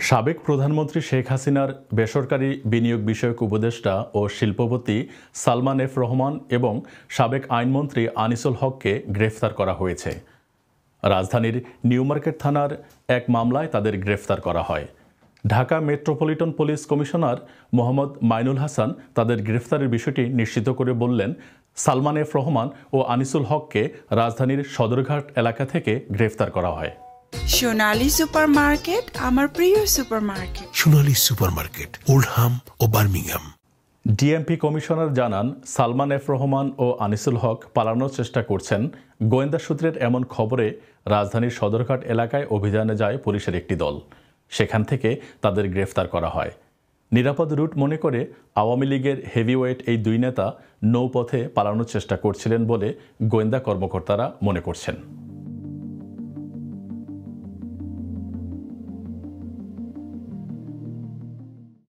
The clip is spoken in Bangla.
সাবেক প্রধানমন্ত্রী শেখ হাসিনার বেসরকারি বিনিয়োগ বিষয়ক উপদেষ্টা ও শিল্পপতি সালমান এফ রহমান এবং সাবেক আইনমন্ত্রী আনিসুল হককে গ্রেফতার করা হয়েছে। রাজধানীর নিউ মার্কেট থানার এক মামলায় তাদের গ্রেফতার করা হয়। Dhaka metropolitan police commissioner Mohammad Mainul Hasan তাদের গ্রেফতারের বিষয়টি নিশ্চিত করে বললেন, সালমান এফ রহমান ও আনিসুল হককে রাজধানীর সদরঘাট এলাকা থেকে গ্রেফতার করা হয়। সোনালী সুপারমার্কেট, আমার প্রিয় সুপারমার্কেট। সোনালী সুপারমার্কেট, ওল্ডহাম ও বার্মিংহাম। ডিএমপি কমিশনার জানান, সালমান এফ রহমান ও আনিসুল হক পালানোর চেষ্টা করছেন। গোয়েন্দা সূত্রের এমন খবরে রাজধানীর সদরঘাট এলাকায় অভিযানে যায় পুলিশের একটি দল। সেখান থেকে তাদের গ্রেফতার করা হয়। নিরাপদ রুট মনে করে আওয়ামী লীগের হেভিওয়েট এই দুই নেতা নৌপথে পালানোর চেষ্টা করছিলেন বলে গোয়েন্দা কর্মকর্তারা মনে করছেন।